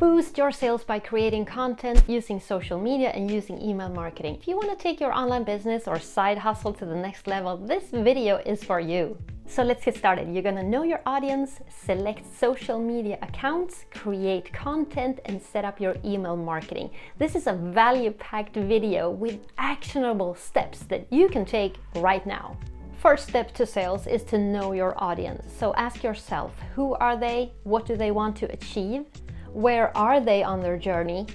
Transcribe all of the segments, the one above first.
Boost your sales by creating content, using social media and using email marketing. If you want to take your online business or side hustle to the next level, this video is for you. So let's get started. You're gonna know your audience, select social media accounts, create content and set up your email marketing. This is a value-packed video with actionable steps that you can take right now. First step to sales is to know your audience. So ask yourself, who are they? What do they want to achieve? Where are they on their journey?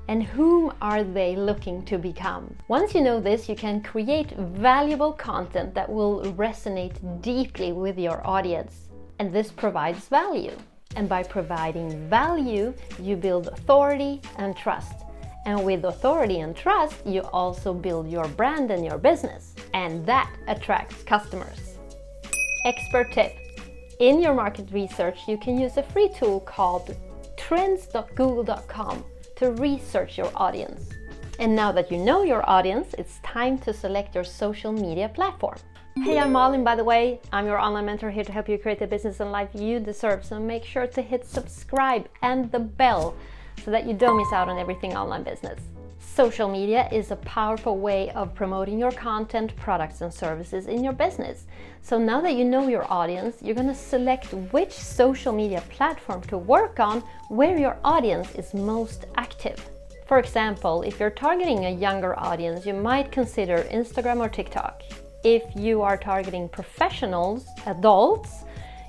And whom are they looking to become? Once you know this, you can create valuable content that will resonate deeply with your audience. And this provides value. And by providing value, you build authority and trust. And with authority and trust, you also build your brand and your business. And that attracts customers. Expert tip. In your market research, you can use a free tool called trends.google.com to research your audience. And now that you know your audience, it's time to select your social media platform. Hey, I'm Malin, by the way. I'm your online mentor here to help you create the business and life you deserve. So make sure to hit subscribe and the bell so that you don't miss out on everything online business. Social media is a powerful way of promoting your content, products and services in your business. So now that you know your audience, you're going to select which social media platform to work on where your audience is most active. For example, if you're targeting a younger audience, you might consider Instagram or TikTok. If you are targeting professionals, adults,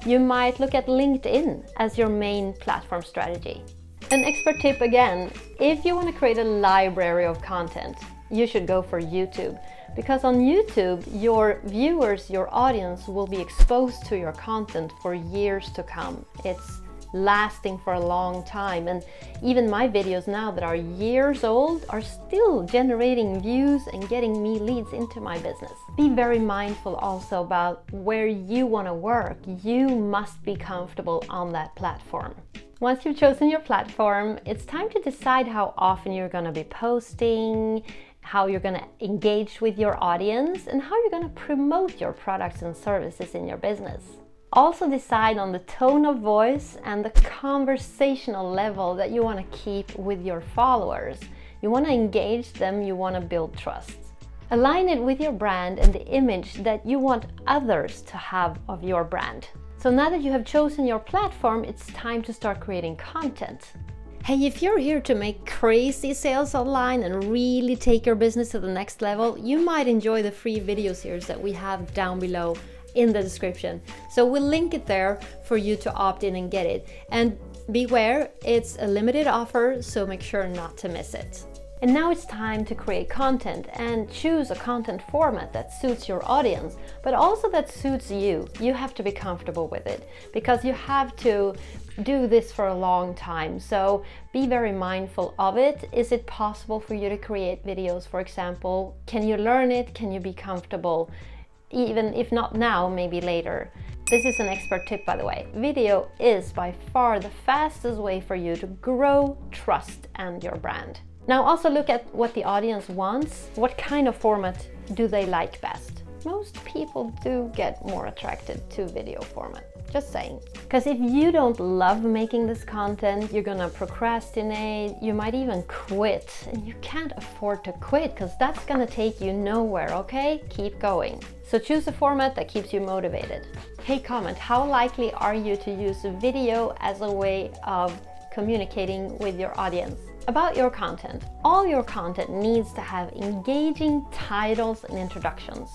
you might look at LinkedIn as your main platform strategy. An expert tip again, if you want to create a library of content, you should go for YouTube. Because on YouTube, your viewers, your audience will be exposed to your content for years to come. It's lasting for a long time. And even my videos now that are years old are still generating views and getting me leads into my business. Be very mindful also about where you want to work. You must be comfortable on that platform. Once you've chosen your platform, it's time to decide how often you're going to be posting, how you're going to engage with your audience, and how you're going to promote your products and services in your business. Also decide on the tone of voice and the conversational level that you want to keep with your followers. You want to engage them, you want to build trust. Align it with your brand and the image that you want others to have of your brand. So now that you have chosen your platform, it's time to start creating content. Hey, if you're here to make crazy sales online and really take your business to the next level, you might enjoy the free video series that we have down below in the description. So we'll link it there for you to opt in and get it. And beware, it's a limited offer, so make sure not to miss it. And now it's time to create content and choose a content format that suits your audience, but also that suits you. You have to be comfortable with it because you have to do this for a long time. So be very mindful of it. Is it possible for you to create videos, for example? Can you learn it? Can you be comfortable? Even if not now, maybe later. This is an expert tip, by the way. Video is by far the fastest way for you to grow trust and your brand. Now also look at what the audience wants. What kind of format do they like best? Most people do get more attracted to video format. Just saying. Because if you don't love making this content, you're gonna procrastinate, you might even quit. And you can't afford to quit because that's gonna take you nowhere, okay? Keep going. So choose a format that keeps you motivated. Hey, comment, how likely are you to use video as a way of communicating with your audience? About your content. All your content needs to have engaging titles and introductions.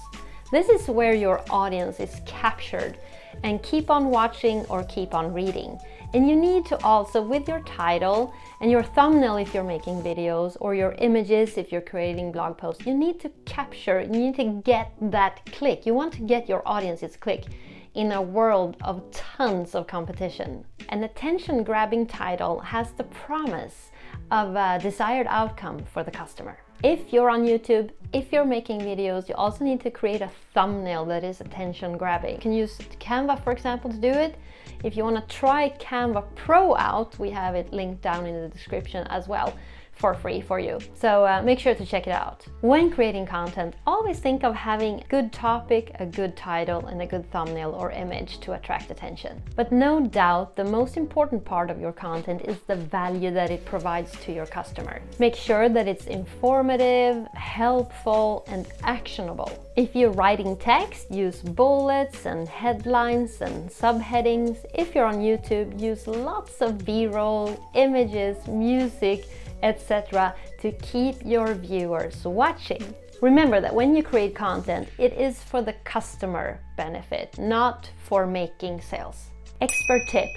This is where your audience is captured and keep on watching or keep on reading. And you need to also, with your title and your thumbnail if you're making videos, or your images if you're creating blog posts, you need to capture, you need to get that click. You want to get your audience's click in a world of tons of competition. An attention-grabbing title has the promise of a desired outcome for the customer. If you're on YouTube, if you're making videos, you also need to create a thumbnail that is attention-grabbing. You can use Canva, for example, to do it. If you want to try Canva Pro out, we have it linked down in the description as well. for free for you. So make sure to check it out. When creating content, always think of having a good topic, a good title, and a good thumbnail or image to attract attention. But no doubt, the most important part of your content is the value that it provides to your customer. Make sure that it's informative, helpful, and actionable. If you're writing text, use bullets and headlines and subheadings. If you're on YouTube, use lots of B-roll, images, music, etc. to keep your viewers watching. Remember that when you create content, it is for the customer benefit, not for making sales. Expert tip: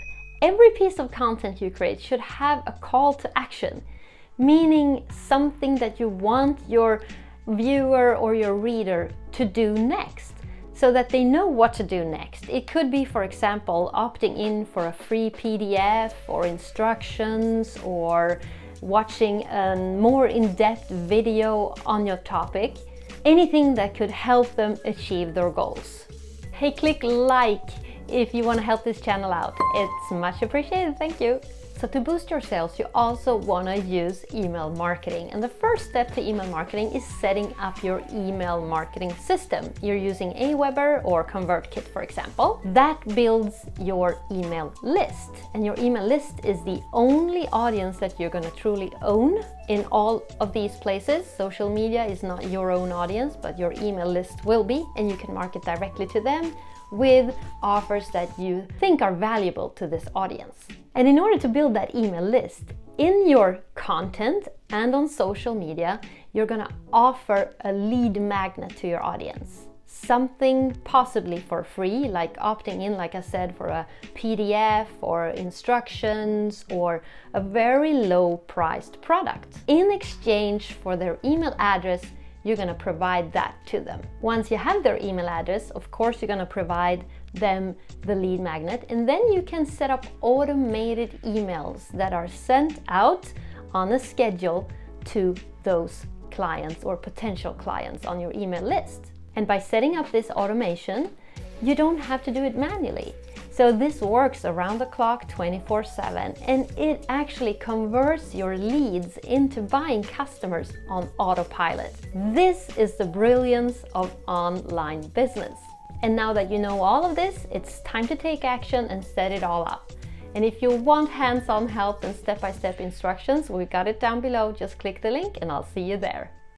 every piece of content you create should have a call to action, meaning something that you want your viewer or your reader to do next, so that they know what to do next. It could be, for example, opting in for a free PDF or instructions, or watching a more in-depth video on your topic. Anything that could help them achieve their goals. Hey, click like if you want to help this channel out. It's much appreciated, thank you. So to boost your sales, you also want to use email marketing. And the first step to email marketing is setting up your email marketing system. You're using Aweber or ConvertKit, for example. That builds your email list. And your email list is the only audience that you're going to truly own in all of these places. Social media is not your own audience, but your email list will be, and you can market directly to them with offers that you think are valuable to this audience. And in order to build that email list, in your content and on social media, you're gonna offer a lead magnet to your audience. Something possibly for free, like opting in, like I said, for a PDF or instructions or a very low priced product. In exchange for their email address, you're going to provide that to them. Once you have their email address, of course, you're going to provide them the lead magnet, and then you can set up automated emails that are sent out on a schedule to those clients or potential clients on your email list. And by setting up this automation, you don't have to do it manually. So this works around the clock 24/7, and it actually converts your leads into buying customers on autopilot. This is the brilliance of online business. And now that you know all of this, it's time to take action and set it all up. And if you want hands-on help and step-by-step instructions, we got it down below. Just click the link and I'll see you there.